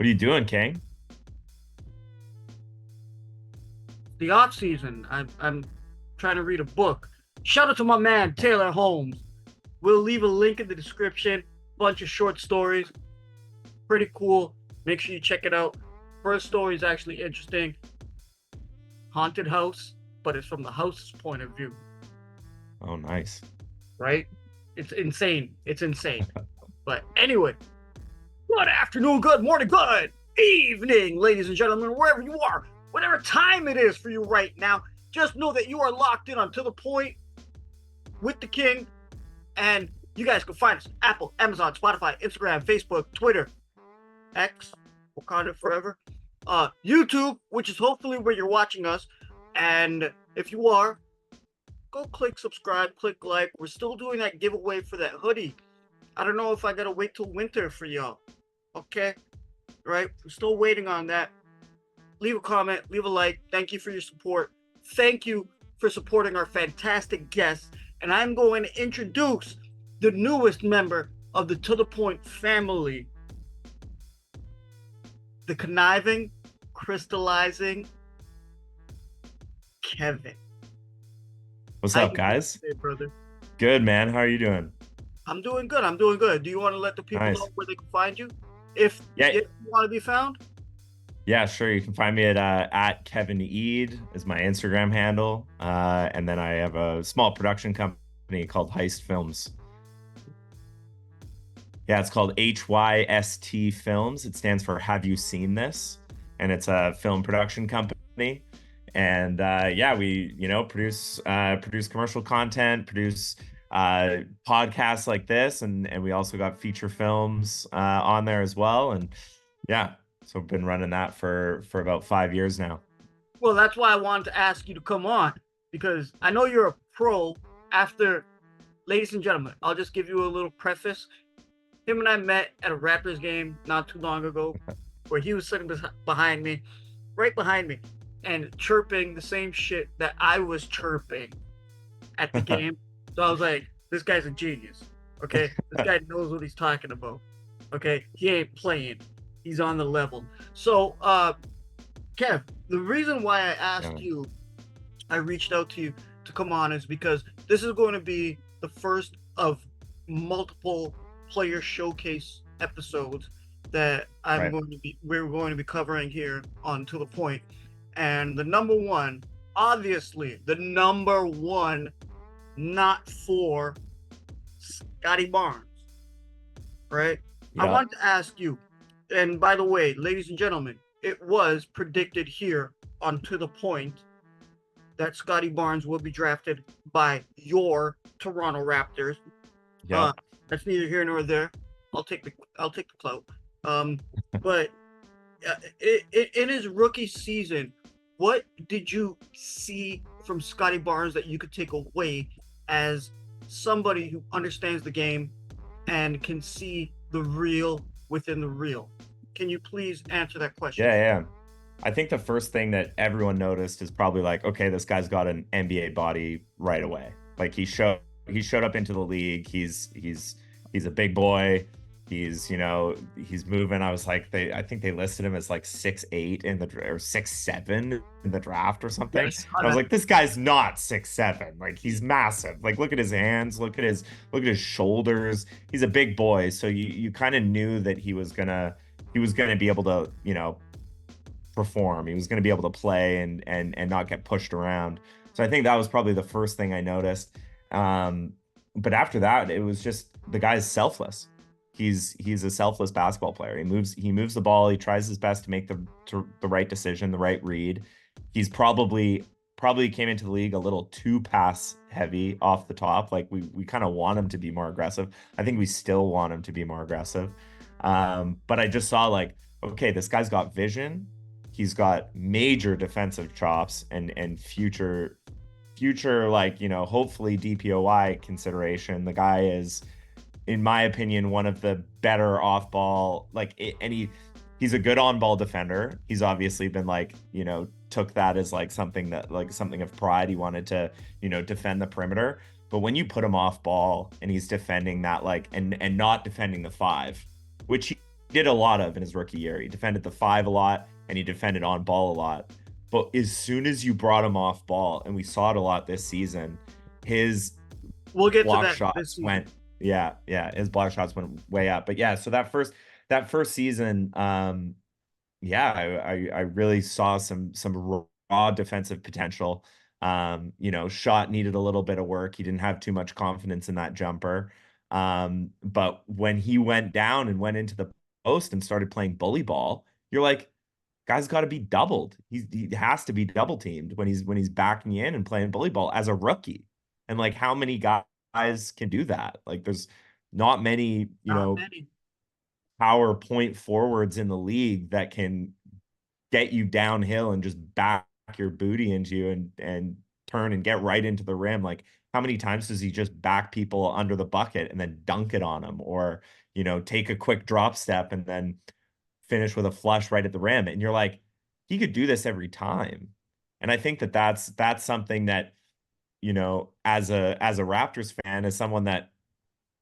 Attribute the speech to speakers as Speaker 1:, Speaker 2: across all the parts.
Speaker 1: What are you doing, King?
Speaker 2: The off season. I'm trying to read a book. Shout out to my man Taylor Holmes. We'll leave a link in the description. Bunch of short stories, pretty cool. Make sure you check it out. First story is actually interesting. Haunted house, but it's from the house's point of view.
Speaker 1: Oh, nice.
Speaker 2: Right? It's insane. It's insane. But anyway, good afternoon, good morning, good evening, ladies and gentlemen, wherever you are, whatever time it is for you right now. Just know that you are locked in on To The Point with the King, and you guys can find us Apple, Amazon, Spotify, Instagram, Facebook, Twitter, X, Wakanda forever, YouTube, which is hopefully where you're watching us. And if you are, go click subscribe, click like. We're still doing that giveaway for that hoodie. I don't know if I gotta wait till winter for y'all. Okay, right? We're still waiting on that. Leave a comment, leave a like. Thank you for your support. Thank you for supporting our fantastic guests. And I'm going to introduce the newest member of the To The Point family, the conniving, crystallizing Kevin.
Speaker 1: What's
Speaker 2: How
Speaker 1: up,
Speaker 2: you doing
Speaker 1: guys?
Speaker 2: today, brother?
Speaker 1: Good, man. How are you doing?
Speaker 2: I'm doing good. I'm doing good. Do you want to let the people know
Speaker 1: Nice.
Speaker 2: where they can find you? If
Speaker 1: Yeah,
Speaker 2: you want to be found?
Speaker 1: yeah, sure. You can find me at Kevin Eid is my Instagram handle. And then I have a small production company called Heist Films. Yeah, it's called HYST Films. It stands for Have You Seen This? And it's a film production company. And yeah, we produce commercial content, produce podcasts like this, and we also got feature films on there as well. And yeah, so I've been running that for about 5 years now.
Speaker 2: Well, that's why I wanted to ask you to come on, because I know you're a pro. After, ladies and gentlemen, I'll just give you a little preface. Him and I met at a Raptors game not too long ago, where he was sitting behind me, right behind me, and chirping the same shit that I was chirping at the game. So I was like, this guy's a genius. Okay. This guy knows what he's talking about. Okay. He ain't playing. He's on the level. So, Kev, the reason why I asked
Speaker 1: Yeah,
Speaker 2: you, I reached out to you to come on is because this is going to be the first of multiple player showcase episodes that
Speaker 1: right.
Speaker 2: we're going to be covering here on To The Point. And the number one, obviously, the number one, not for Scottie Barnes, right? I
Speaker 1: Yeah.
Speaker 2: want to ask you, and by the way, ladies and gentlemen, it was predicted here on To The Point that Scottie Barnes will be drafted by your Toronto Raptors. Uh,
Speaker 1: Yep.
Speaker 2: that's neither here nor there. I'll take the clout. Um, but in his rookie season, what did you see from Scottie Barnes that you could take away as somebody who understands the game and can see the real within the real? Can you please answer that question?
Speaker 1: Yeah, yeah. I think the first thing that everyone noticed is probably like, okay, this guy's got an NBA body right away. Like he showed up into the league. He's a big boy. He's moving. I was like, I think they listed him as like 6'8" or 6'7" in the draft or something. And
Speaker 2: Yes,
Speaker 1: I was like, this guy's not 6'7". Like he's massive. Like look at his hands, look at his shoulders. He's a big boy. So you kind of knew that he was gonna be able to, perform. He was going to be able to play and not get pushed around. So I think that was probably the first thing I noticed. But after that, it was just the guy's selfless. He's a selfless basketball player. He moves the ball. He tries his best to make the right decision, the right read. He's probably came into the league a little too pass heavy off the top. Like we kind of want him to be more aggressive. I think we still want him to be more aggressive. But I just saw like, okay, this guy's got vision. He's got major defensive chops and future like, hopefully DPOY consideration. The guy is, in my opinion, one of the better off ball, and he's a good on ball defender. He's obviously been like, took that as like something of pride. He wanted to, defend the perimeter. But when you put him off ball and he's defending that, like, and not defending the five, which did a lot of in his rookie year. He defended the five a lot and he defended on ball a lot. But as soon as you brought him off ball, and we saw it a lot this season, his
Speaker 2: We'll get to
Speaker 1: block
Speaker 2: that this
Speaker 1: shots
Speaker 2: season.
Speaker 1: went, yeah, his block shots went way up. But yeah, so that first season, yeah, I really saw some raw defensive potential. Shot needed a little bit of work. He didn't have too much confidence in that jumper. But when he went down and went into the post and started playing bully ball, you're like, guy's got to be doubled. He has to be double teamed when he's backing you in and playing bully ball as a rookie. And like, how many guys can do that? Like, there's not many,
Speaker 2: Not many.
Speaker 1: power point forwards in the league that can get you downhill and just back your booty into you and turn and get right into the rim. Like, how many times does he just back people under the bucket and then dunk it on them, or take a quick drop step and then finish with a flush right at the rim? And you're like, he could do this every time. And I think that that's something that, as a Raptors fan, as someone that,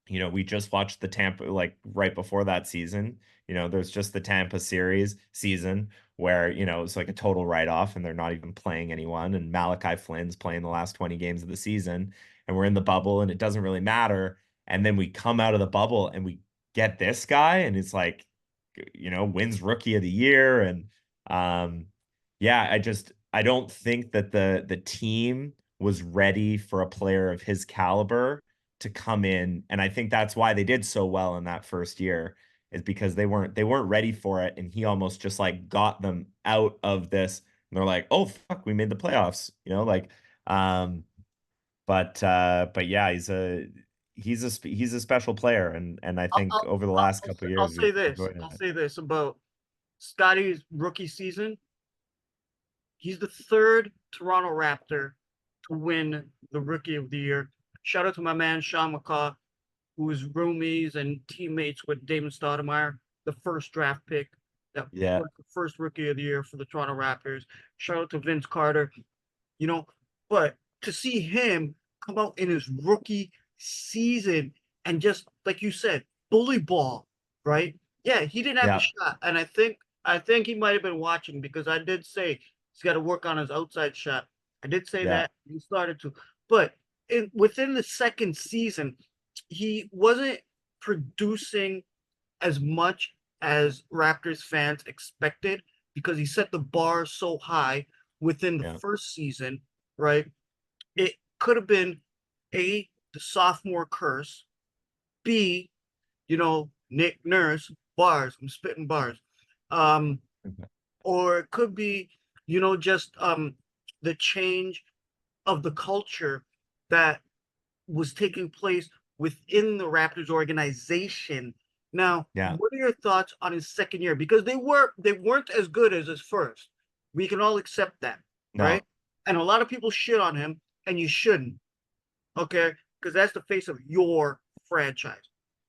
Speaker 1: we just watched the Tampa, like right before that season. There's just the Tampa series season where, it's like a total write-off and they're not even playing anyone. And Malachi Flynn's playing the last 20 games of the season, and we're in the bubble and it doesn't really matter. And then we come out of the bubble and we get this guy, and it's like, wins rookie of the year. And yeah, I don't think that the team was ready for a player of his caliber to come in. And I think that's why they did so well in that first year, is because they weren't ready for it. And he almost just like got them out of this. And they're like, oh fuck, we made the playoffs, um, but yeah, he's a special player. And I
Speaker 2: I'll,
Speaker 1: think
Speaker 2: I'll,
Speaker 1: over the
Speaker 2: I'll,
Speaker 1: last
Speaker 2: I'll
Speaker 1: couple
Speaker 2: say
Speaker 1: of
Speaker 2: I'll
Speaker 1: years we've
Speaker 2: say this.
Speaker 1: enjoyed
Speaker 2: I'll
Speaker 1: it.
Speaker 2: say this about Scottie's rookie season. He's the third Toronto Raptor to win the Rookie of the Year. Shout out to my man Sean McCaw, who was roomies and teammates with Damon Stoudemire, the first draft pick that
Speaker 1: Yeah.
Speaker 2: was the first Rookie of the Year for the Toronto Raptors. Shout out to Vince Carter. You know, but to see him come out in his rookie season and just like you said, bully ball, right? Yeah, he didn't have the
Speaker 1: Yeah.
Speaker 2: shot, and I think he might have been watching because I did say he's got to work on his outside shot. I did say
Speaker 1: Yeah.
Speaker 2: that he started to, but within the second season, he wasn't producing as much as Raptors fans expected because he set the bar so high within the
Speaker 1: Yeah.
Speaker 2: first season, right? It could have been A, the sophomore curse, B, Nick Nurse, bars, I'm spitting bars. Um,
Speaker 1: Okay.
Speaker 2: or it could be, just the change of the culture that was taking place within the Raptors organization. Now,
Speaker 1: Yeah.
Speaker 2: what are your thoughts on his second year? Because they weren't as good as his first. We can all accept that, right?
Speaker 1: No,
Speaker 2: And a lot of people shit on him, and you shouldn't, okay? Because that's the face of your franchise.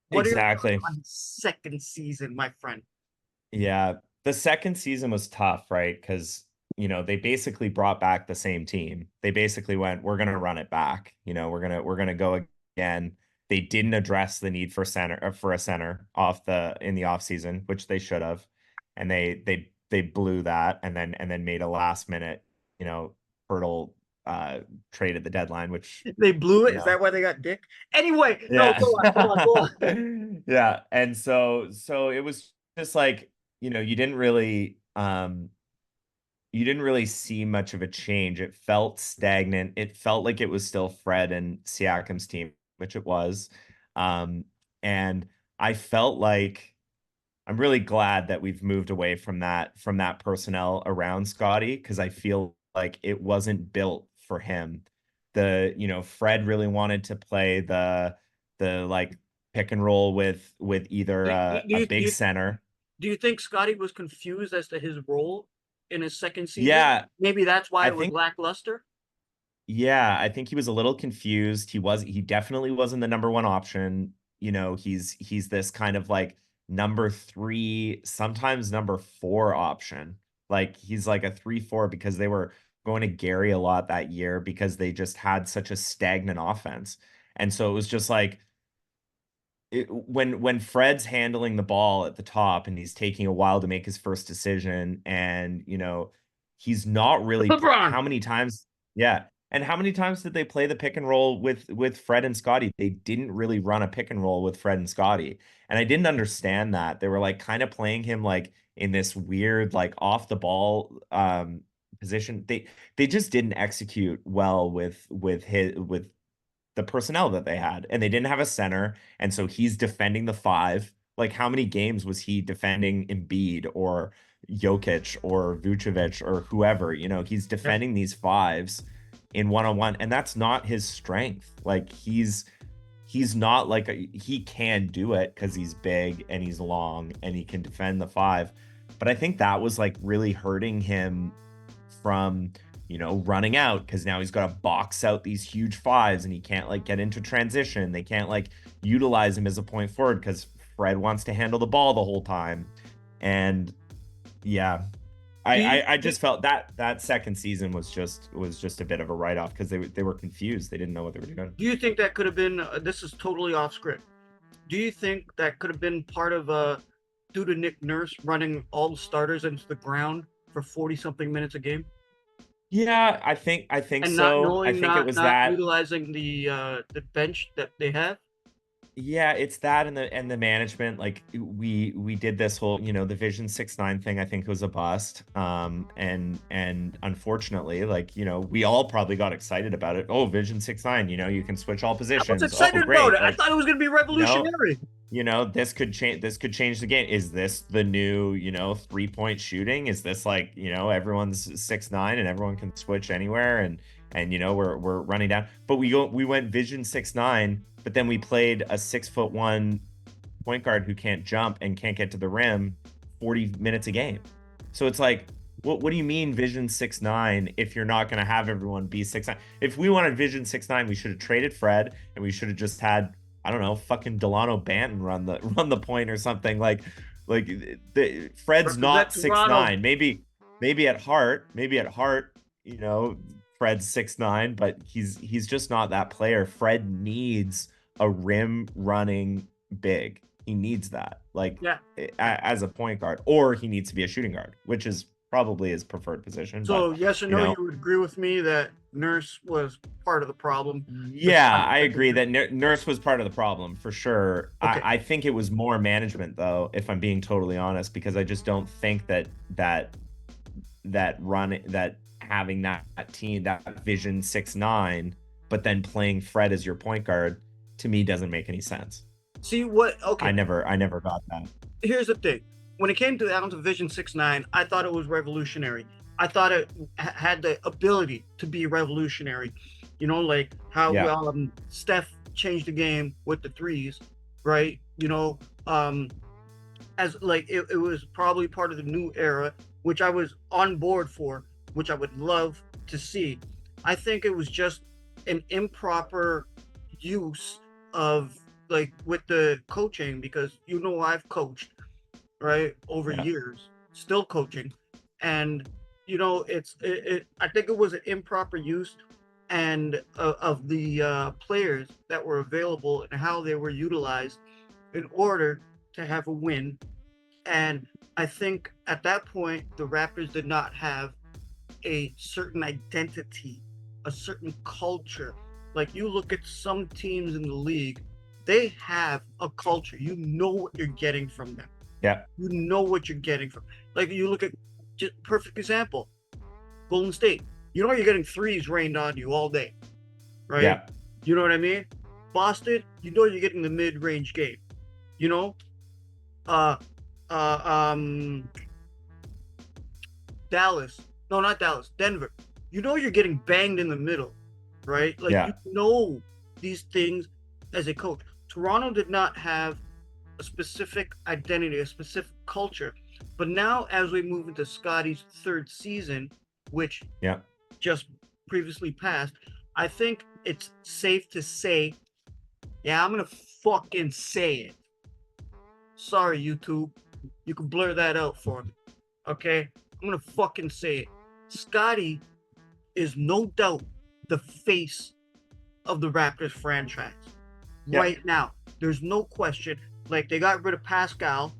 Speaker 2: What are your thoughts
Speaker 1: exactly.
Speaker 2: on his second season, my friend?
Speaker 1: Yeah. The second season was tough, right? Because, they basically brought back the same team. They basically went, we're gonna run it back. We're gonna go again. They didn't address the need for a center in the off season, which they should have. And they blew that, and then made a last minute, hurdle trade at the deadline, which,
Speaker 2: They blew it.
Speaker 1: you
Speaker 2: Is
Speaker 1: know,
Speaker 2: that why they got dick? Anyway, no,
Speaker 1: yeah.
Speaker 2: go on, go on, go on.
Speaker 1: Yeah. And so it was just like, you didn't really see much of a change. It felt stagnant. It felt like it was still Fred and Siakam's team, which it was. Um, and I felt like I'm really glad that we've moved away from that personnel around Scottie, because I feel like it wasn't built for him. Fred really wanted to play the like pick and roll with either
Speaker 2: Do, do, do,
Speaker 1: a
Speaker 2: you, do,
Speaker 1: big
Speaker 2: you,
Speaker 1: center.
Speaker 2: do you think Scotty was confused as to his role in his second season?
Speaker 1: Yeah,
Speaker 2: Maybe that's why
Speaker 1: I
Speaker 2: it was
Speaker 1: think
Speaker 2: lackluster.
Speaker 1: Yeah, I think he was a little confused. He definitely wasn't the number one option. He's this kind of like number three, sometimes number four option. Like, he's like a 3-4 because they were going to Gary a lot that year because they just had such a stagnant offense. And so it was just like, when Fred's handling the ball at the top and he's taking a while to make his first decision, and he's not really
Speaker 2: LeBron.
Speaker 1: how many times, yeah. And how many times did they play the pick and roll with Fred and Scottie? They didn't really run a pick and roll with Fred and Scottie. And I didn't understand that. They were like kind of playing him like in this weird, like off the ball position. They just didn't execute well with the personnel that they had, and they didn't have a center, and so he's defending the five. Like, how many games was he defending Embiid or Jokic or Vucevic or whoever? He's
Speaker 2: Yeah.
Speaker 1: defending these fives in one-on-one, and that's not his strength. Like, he's not like he can do it because he's big and he's long and he can defend the five. But I think that was like really hurting him from running out, because now he's got to box out these huge fives and he can't like get into transition. They can't like utilize him as a point forward because Fred wants to handle the ball the whole time. And yeah, I just felt that second season was just a bit of a write-off because they were confused. They didn't know what they were doing.
Speaker 2: Do you think that could have been? This is totally off script. Do you think that could have been part of due to Nick Nurse running all the starters into the ground for 40-something minutes a game?
Speaker 1: Yeah, I think
Speaker 2: And not
Speaker 1: so. I
Speaker 2: knowing,
Speaker 1: think it was
Speaker 2: not
Speaker 1: that.
Speaker 2: utilizing the bench that they have.
Speaker 1: Yeah, it's that and the management. Like, we did this whole, the Vision 6-9 thing. I think was a bust. And unfortunately, like, we all probably got excited about it. Oh, Vision 6-9, you can switch all
Speaker 2: I was
Speaker 1: positions. Oh,
Speaker 2: excited
Speaker 1: great.
Speaker 2: about it. I
Speaker 1: Like,
Speaker 2: thought it was going to be revolutionary.
Speaker 1: this could change the game. Is this the new, 3-point shooting? Is this like, everyone's 6-9 and everyone can switch anywhere, and we're running down. But we went Vision 6-9, but then we played a 6'1" point guard who can't jump and can't get to the rim 40 minutes a game. So it's like, what do you mean Vision 6-9 if you're not going to have everyone be 6'9"? If we wanted Vision 6-9, we should have traded Fred and we should have just had, I don't know, fucking Delano Banton run the point or something. Like Fred's not 6'9". Maybe at heart, Fred's 6'9", but he's just not that player. Fred needs a rim running big. He needs that, like,
Speaker 2: Yeah.
Speaker 1: as a point guard, or he needs to be a shooting guard, which is probably his preferred position.
Speaker 2: So
Speaker 1: but,
Speaker 2: yes or no, you would agree with me that Nurse was part of the problem?
Speaker 1: Yeah, I agree that Nurse was part of the problem for sure.
Speaker 2: Okay.
Speaker 1: I think it was more management, though, if I'm being totally honest, because I just don't think that having that team, that Vision 6-9, but then playing Fred as your point guard, to me doesn't make any sense.
Speaker 2: See what? Okay.
Speaker 1: I never got that.
Speaker 2: Here's the thing. When it came down to Vision 6-9, I thought it was revolutionary. I thought it had the ability to be revolutionary. Like how Steph changed the game with the threes, right? As like it was probably part of the new era, which I was on board for, which I would love to see. I think it was just an improper use of, like, with the coaching, because I've coached, right, over years, still coaching, and I think it was an improper use and of the players that were available and how they were utilized in order to have a win. And I think at that point the Raptors did not have a certain identity, a certain culture. Like, you look at some teams in the league, they have a culture. You know what you're getting from them.
Speaker 1: Yeah.
Speaker 2: You know what you're getting from. Like, you look at, just perfect example, Golden State. You know you're getting threes rained on you all day, right?
Speaker 1: Yeah.
Speaker 2: You know what I mean? Boston, you know you're getting the mid-range game. Dallas. No, not Dallas. Denver. You know you're getting banged in the middle, right? Like, you know these things as a coach. Toronto did not have a specific identity, a specific culture. But now, as we move into Scottie's third season, which just previously passed, I think it's safe to say, I'm going to fucking say it. Sorry, YouTube. You can blur that out for me. Okay? I'm going to fucking say it. Scottie is no doubt the face of the Raptors franchise.
Speaker 1: Yeah.
Speaker 2: right now. There's no question. Like they got rid of Pascal,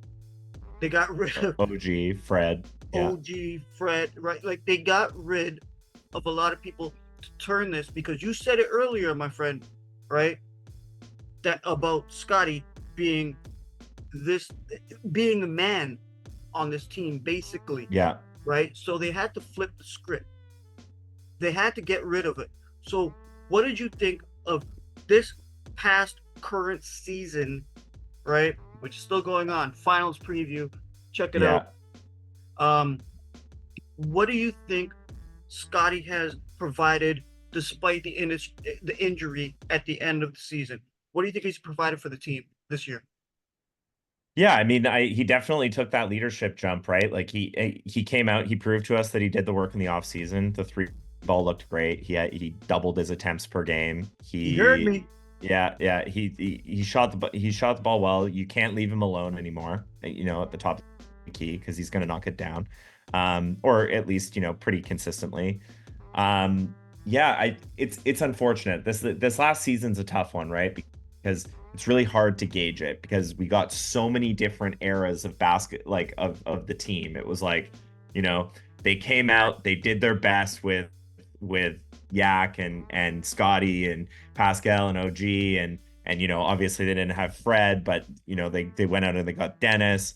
Speaker 2: they got rid of
Speaker 1: OG, Fred. Yeah.
Speaker 2: OG, Fred, right? Like they got rid of a lot of people to turn this because you said it earlier, my friend, right? That about Scottie being this being the man on this team, basically,
Speaker 1: Yeah.
Speaker 2: right? So they had to flip the script. They had to get rid of it. So what did you think of this past current season, right? Which is still going on. Finals preview. Check it
Speaker 1: Yeah.
Speaker 2: out. What do you think Scottie has provided despite the injury at the end of the season? What do you think he's provided for the team this year?
Speaker 1: Yeah, I mean, he definitely took that leadership jump, right? Like he came out, he proved to us that he did the work in the offseason. The three ball looked great. He doubled his attempts per game.
Speaker 2: He heard me.
Speaker 1: Yeah, he shot he shot the ball well. You can't leave him alone anymore, at the top of the key because he's going to knock it down. Or at least, pretty consistently. Yeah, it's unfortunate. This last season's a tough one, right? Because it's really hard to gauge it because we got so many different eras of basket, like of the team. It was like, they came out, they did their best with Yak and Scottie and Pascal and OG and obviously they didn't have Fred, but they went out and they got Dennis.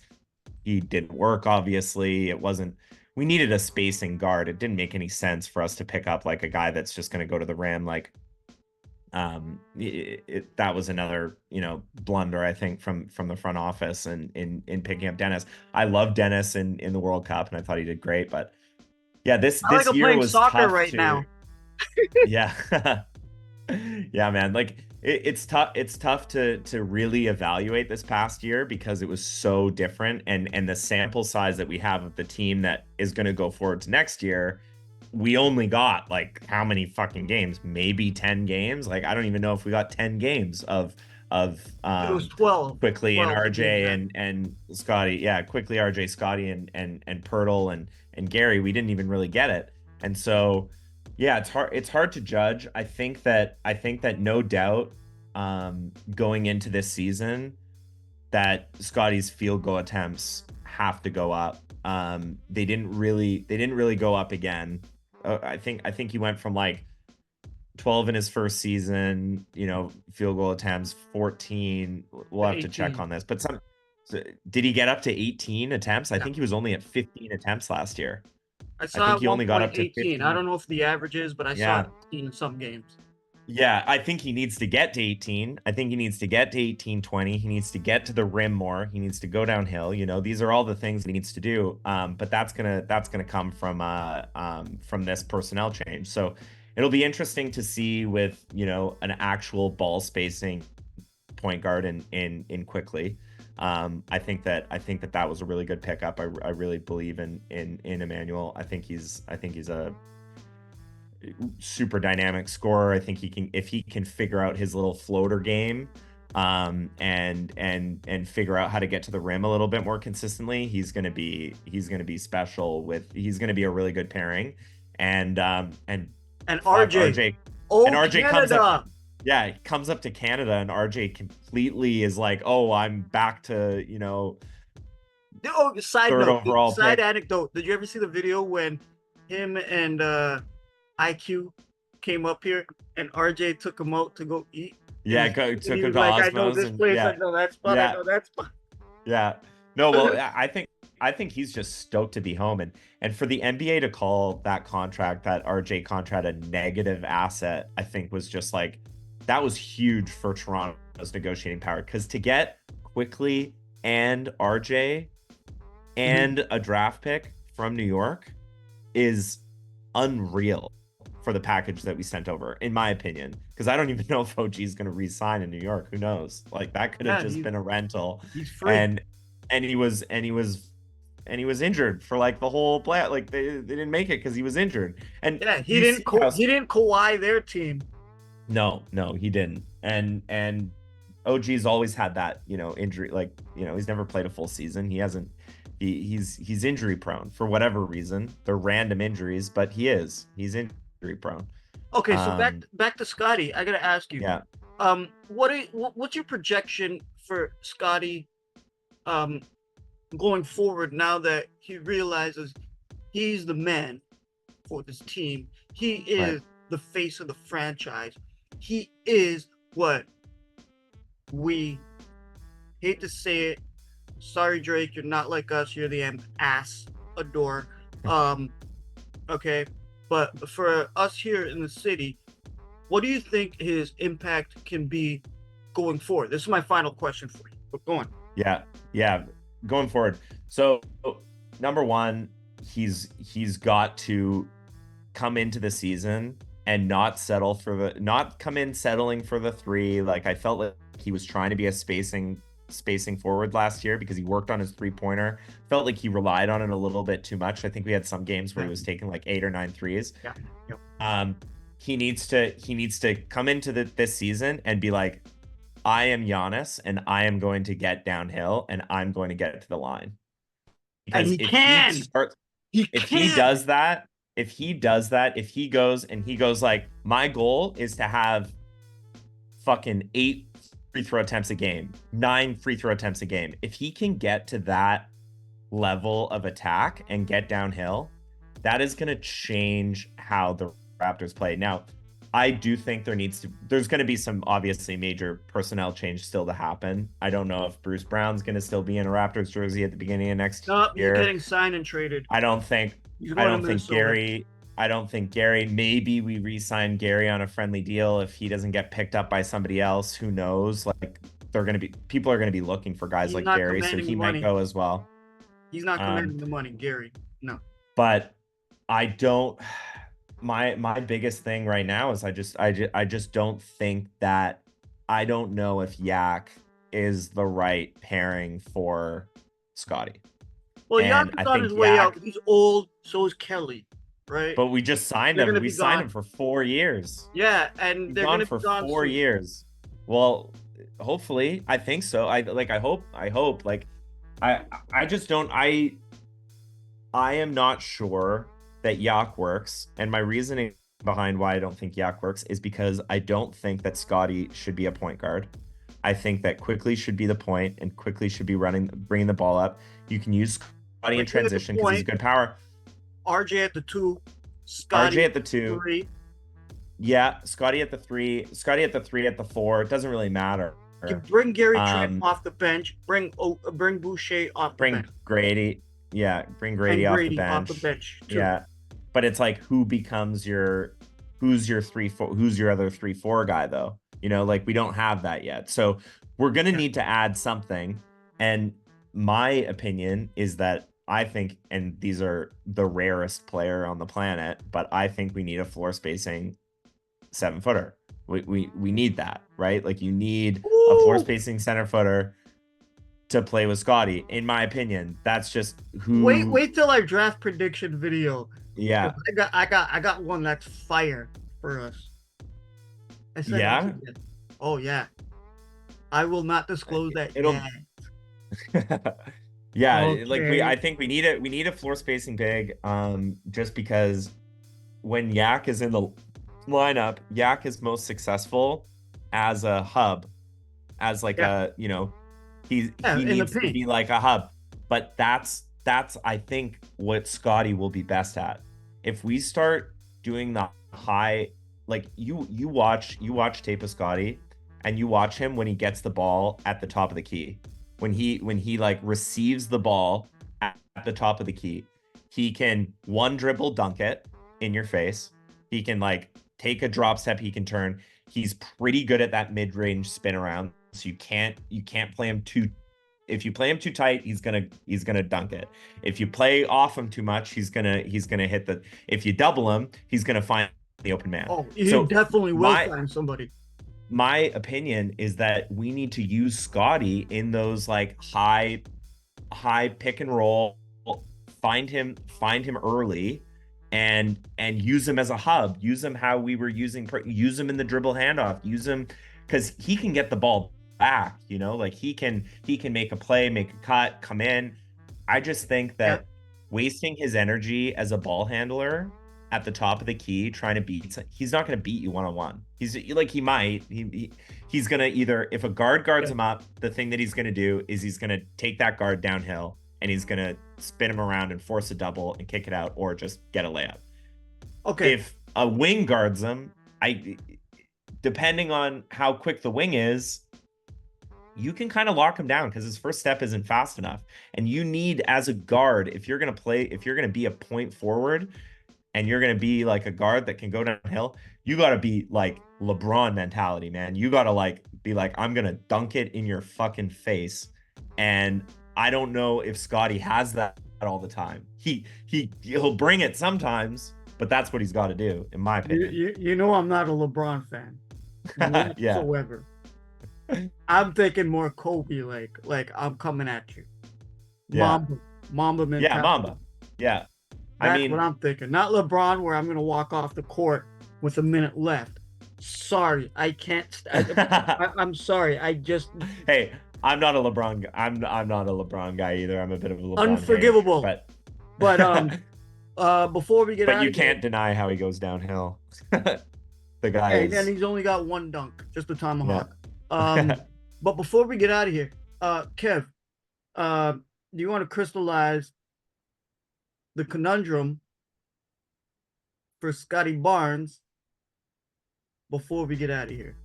Speaker 1: He didn't work, obviously. It wasn't, we needed a spacing guard. It didn't make any sense for us to pick up like a guy that's just going to go to the rim. Like, that was another, blunder, I think, from the front office and in picking up Dennis. I love Dennis in the World Cup and I thought he did great, but yeah, this
Speaker 2: I like him
Speaker 1: year
Speaker 2: playing
Speaker 1: was
Speaker 2: soccer
Speaker 1: tough
Speaker 2: right
Speaker 1: to,
Speaker 2: now.
Speaker 1: yeah. Yeah, man. Like it's tough. It's tough to really evaluate this past year because it was so different, and the sample size that we have of the team that is going to go forward to next year, we only got like how many fucking games? Maybe 10 games. Like I don't even know if we got 10 games of
Speaker 2: It was 12.
Speaker 1: Quickly and
Speaker 2: 12 to be
Speaker 1: RJ
Speaker 2: exact.
Speaker 1: and Scottie. Yeah, Quickly, RJ, Scottie and Pirtle and Gary. We didn't even really get it, and so. Yeah, it's hard to judge. I think that no doubt going into this season that Scottie's field goal attempts have to go up. They didn't really go up again. I think he went from like 12 in his first season, field goal attempts, 14. We'll have to check
Speaker 2: 18.
Speaker 1: on this. But did he get up to 18 attempts? I
Speaker 2: Yeah.
Speaker 1: think he was only at 15 attempts last year.
Speaker 2: I
Speaker 1: I
Speaker 2: saw
Speaker 1: think
Speaker 2: at
Speaker 1: he
Speaker 2: one
Speaker 1: only got
Speaker 2: point
Speaker 1: up to
Speaker 2: 18. I
Speaker 1: 15.
Speaker 2: don't know if the average is, but I saw
Speaker 1: Yeah.
Speaker 2: 18 in some games.
Speaker 1: Yeah, I think he needs to get to 18. I think he needs to get to 18, 20. He needs to get to the rim more. He needs to go downhill. These are all the things he needs to do. But that's gonna come from this personnel change. So it'll be interesting to see with, an actual ball spacing point guard in Quickly. I think that was a really good pickup. I really believe in Emmanuel. I think he's a super dynamic scorer. I think he can, if he can figure out his little floater game, and figure out how to get to the rim a little bit more consistently, he's gonna be special. He's gonna be a really good pairing, and
Speaker 2: And
Speaker 1: fuck
Speaker 2: RJ.
Speaker 1: RJ, and
Speaker 2: Oh,
Speaker 1: RJ comes up.
Speaker 2: Canada.
Speaker 1: Yeah, he comes up to Canada, and RJ completely is like, oh, I'm back to
Speaker 2: Oh, side
Speaker 1: third
Speaker 2: note,
Speaker 1: overall
Speaker 2: side
Speaker 1: pick.
Speaker 2: anecdote. Did you ever see the video when him and IQ came up here and RJ took him out to go eat?
Speaker 1: Yeah,
Speaker 2: And
Speaker 1: took
Speaker 2: he
Speaker 1: him
Speaker 2: was
Speaker 1: to
Speaker 2: like, I know
Speaker 1: Osmos,
Speaker 2: this
Speaker 1: and
Speaker 2: place, I
Speaker 1: yeah,
Speaker 2: know that spot, I
Speaker 1: yeah.
Speaker 2: know that spot.
Speaker 1: Yeah. No, well, I think he's just stoked to be home, and for the NBA to call that contract, that RJ contract, a negative asset, I think was just like, that was huge for Toronto's negotiating power, because to get Quickly and RJ
Speaker 2: Mhm.
Speaker 1: and a draft pick from New York is unreal for the package that we sent over, in my opinion. Because I don't even know if OG is going to re-sign in New York. Who knows? Like that could have
Speaker 2: Yeah,
Speaker 1: just been a rental,
Speaker 2: he's free.
Speaker 1: and he was injured for like the whole play. Like they didn't make it because he was injured. And
Speaker 2: Yeah,
Speaker 1: you see how
Speaker 2: he didn't Kawhi their team.
Speaker 1: no, he didn't. And OG's always had that, injury. Like, he's never played a full season. He hasn't. He's injury prone for whatever reason. They're random injuries, but he's injury prone.
Speaker 2: Okay, so back
Speaker 1: Um,
Speaker 2: back to Scotty. I gotta ask you,
Speaker 1: yeah.
Speaker 2: What's your projection for Scottie going forward now that he realizes he's the man for this team? He
Speaker 1: Right.
Speaker 2: is the face of the franchise. He is what we hate to say it. Sorry, Drake, you're not like us. You're the ambassador. Okay, but for us here in the city, what do you think his impact can be going forward? This is my final question for you. But go on.
Speaker 1: Yeah. Yeah. Going forward. So number one, he's got to come into the season and not come in settling for the three. Like I felt like he was trying to be a spacing forward last year because he worked on his 3-pointer. Felt like he relied on it a little bit too much. I think we had some games where he was taking like 8 or 9 threes.
Speaker 2: Yeah. Yep.
Speaker 1: He needs to come into this season and be like, I am Giannis and I am going to get downhill and I'm going to get to the line.
Speaker 2: And
Speaker 1: Because
Speaker 2: he can.
Speaker 1: if he does that, if he goes like, my goal is to have fucking 8 free throw attempts a game, 9 free throw attempts a game. If he can get to that level of attack and get downhill, that is going to change how the Raptors play. Now, I do think there's going to be some obviously major personnel change still to happen. I don't know if Bruce Brown's going to still be in a Raptors jersey at the beginning of next
Speaker 2: Nope,
Speaker 1: year.
Speaker 2: he's getting signed and traded.
Speaker 1: I don't think Gary. Maybe we re-sign Gary on a friendly deal if he doesn't get picked up by somebody else. Who knows? Like people are going to be looking for guys like Gary, so he might go as well.
Speaker 2: He's not commanding the money, Gary. No.
Speaker 1: But I don't. My biggest thing right now is I just don't think that. I don't know if Yak is the right pairing for Scottie.
Speaker 2: Well, Yak is on his way out. He's old. So is Kelly, right?
Speaker 1: But we just signed him. We signed him for 4 years.
Speaker 2: Yeah, and they're going to be gone
Speaker 1: for 4 years. Well, hopefully, I think so. I hope. Like, I just don't. I am not sure that Yak works, and my reasoning behind why I don't think Yak works is because I don't think that Scottie should be a point guard. I think that Quickley should be the point, and Quickley should be bringing the ball up. You can use Scottie in transition because he's good power.
Speaker 2: RJ at the 2, Scottie
Speaker 1: at the 2.
Speaker 2: 3.
Speaker 1: Yeah, Scottie at the 3, Scottie at the 3, at the 4. It doesn't really matter.
Speaker 2: You bring Gary Trent off the bench. Bring Boucher off the bench.
Speaker 1: Bring Grady. Yeah, bring Grady off the bench.
Speaker 2: Too.
Speaker 1: Yeah, but it's like who's your other 3-4 guy though? You know, like we don't have that yet. So we're gonna need to add something. And my opinion is that I think, and these are the rarest player on the planet, but I think we need a floor spacing 7-footer. We need that, right? Like you need a floor spacing center footer to play with Scottie. In my opinion, that's just who.
Speaker 2: Wait till our draft prediction video.
Speaker 1: Yeah,
Speaker 2: I got one that's fire for us.
Speaker 1: Yeah.
Speaker 2: Oh yeah. I will not disclose that yet.
Speaker 1: Yeah, okay. Like I think we need a floor spacing big. Just because when Yak is in the lineup, Yak is most successful as a hub, as like a he needs to be like a hub. But that's I think what Scottie will be best at. If we start doing the high, like you watch tape of Scottie, and you watch him when he gets the ball at the top of the key. When he like receives the ball at the top of the key, he can one dribble dunk it in your face. He can like take a drop step. He can turn. He's pretty good at that mid-range spin around. So you can't play him too. If you play him too tight, he's gonna dunk it. If you play off him too much, he's gonna hit the. If you double him, he's gonna find the open man.
Speaker 2: Oh, he definitely will find somebody.
Speaker 1: My opinion is that we need to use Scottie in those like high pick and roll, find him early, and use him as a hub. Use him how we were use him in the dribble handoff. Use him because he can get the ball back. Like he can make a play, make a cut, come in. I just think that wasting his energy as a ball handler at the top of the key trying to beat, he's not going to beat you one-on-one. He's like, he might, he's going to either, if a guard guards him up, the thing that he's going to do is he's going to take that guard downhill and he's going to spin him around and force a double and kick it out, or just get a layup.
Speaker 2: Okay.
Speaker 1: If a wing guards him, depending on how quick the wing is, you can kind of lock him down because his first step isn't fast enough. And you need, as a guard, if you're going to be a point forward and you're going to be like a guard that can go downhill, you got to be like LeBron mentality, man. You got to like be like, I'm going to dunk it in your fucking face. And I don't know if Scottie has that all the time. He'll bring it sometimes, but that's what he's got to do, in my opinion.
Speaker 2: You know, I'm not a LeBron fan whatsoever.
Speaker 1: Yeah.
Speaker 2: I'm thinking more Kobe, like I'm coming at you.
Speaker 1: Yeah.
Speaker 2: Mamba mentality.
Speaker 1: Yeah, Mamba. Yeah.
Speaker 2: That's what I'm thinking. Not LeBron, where I'm gonna walk off the court with a minute left. Sorry, I can't. I'm sorry. I just.
Speaker 1: Hey, I'm not a LeBron. I'm not a LeBron guy either. I'm a bit of a LeBron.
Speaker 2: Unforgivable.
Speaker 1: Hater,
Speaker 2: but before we get out,
Speaker 1: but you can't deny how he goes downhill. The guy.
Speaker 2: And he's only got one dunk, just the tomahawk. Yeah. But before we get out of here, Kev, do you want to crystallize the conundrum for Scottie Barnes before we get out of here?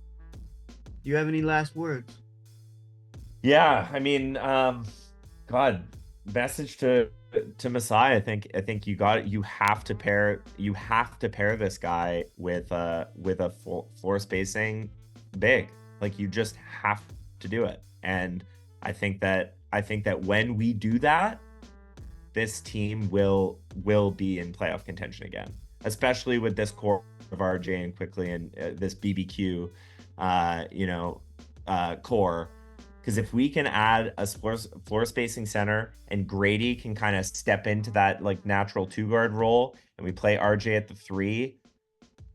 Speaker 2: Do you have any last words?
Speaker 1: Yeah, I mean, God, message to Masai. I think you have to pair this guy with a floor spacing big. Like, you just have to do it. And I think that when we do that, this team will be in playoff contention again, especially with this core of RJ and Quickley and this BBQ, core. Because if we can add a floor spacing center and Grady can kind of step into that like natural 2-guard role, and we play RJ at the 3,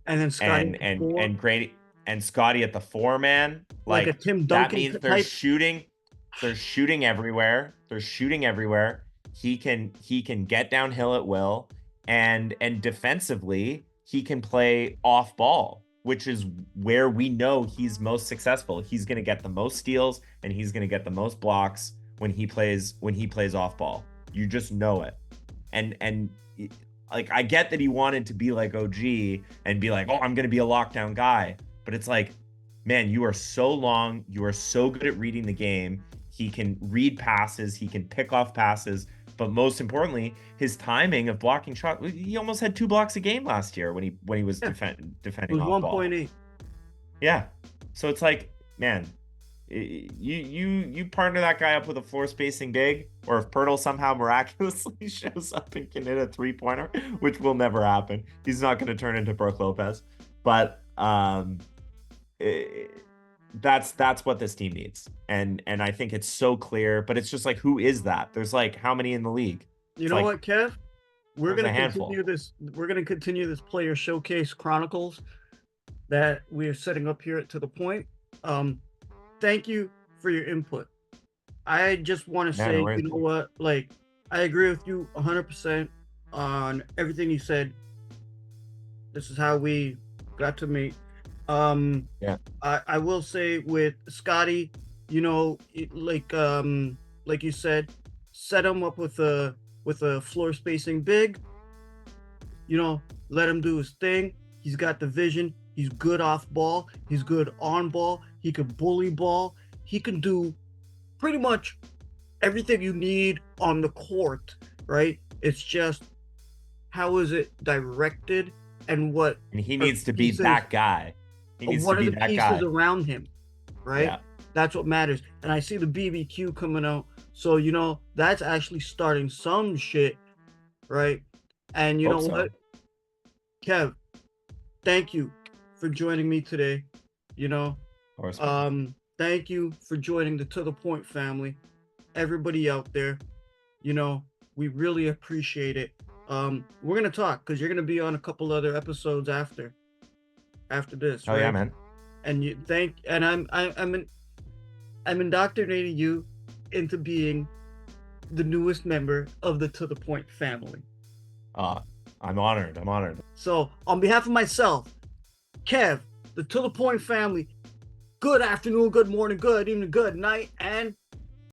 Speaker 2: and then Scottie
Speaker 1: and Grady and Scottie at the 4, man,
Speaker 2: like a Tim Duncan
Speaker 1: that means they're shooting everywhere. They're shooting everywhere. He can get downhill at will, and defensively he can play off ball, which is where we know he's most successful. He's going to get the most steals and he's going to get the most blocks when he plays off ball. You just know it. And like, I get that he wanted to be like OG and be like, oh, I'm going to be a lockdown guy. But it's like, man, you are so long. You are so good at reading the game. He can read passes. He can pick off passes. But most importantly, his timing of blocking shots. He almost had 2 blocks a game last year when he was defending off ball.
Speaker 2: 1.8.
Speaker 1: Yeah. So it's like, man, you partner that guy up with a floor spacing big, or if Pirtle somehow miraculously shows up and can hit a 3-pointer, which will never happen. He's not going to turn into Brook Lopez. But that's what this team needs, and I think it's so clear. But it's just like, who is that? There's like, how many in the league?
Speaker 2: You know what, Kev? We're gonna continue this. We're gonna continue this player showcase chronicles that we are setting up here To The Point. Thank you for your input. I just want to say, you know what? Like, I agree with you 100% on everything you said. This is how we got to meet. I will say with Scottie, you know, like you said, set him up with a floor spacing big. You know, let him do his thing. He's got the vision. He's good off ball. He's good on ball. He can bully ball. He can do pretty much everything you need on the court, right? It's just, how is it directed, and what?
Speaker 1: And he needs to be that guy.
Speaker 2: What are the pieces around him, right? Yeah. That's what matters. And I see the BBQ coming out, so you know that's actually starting some shit, right? And you know what, Kev, thank you for joining me today. You know, thank you for joining the To The Point family. Everybody out there, you know, we really appreciate it. We're gonna talk because you're gonna be on a couple other episodes after this.
Speaker 1: Oh, right? Yeah, man.
Speaker 2: And I'm indoctrinating you into being the newest member of the To The Point family.
Speaker 1: I'm honored.
Speaker 2: So on behalf of myself, Kev, the To The Point family, good afternoon, good morning, good evening, good night, and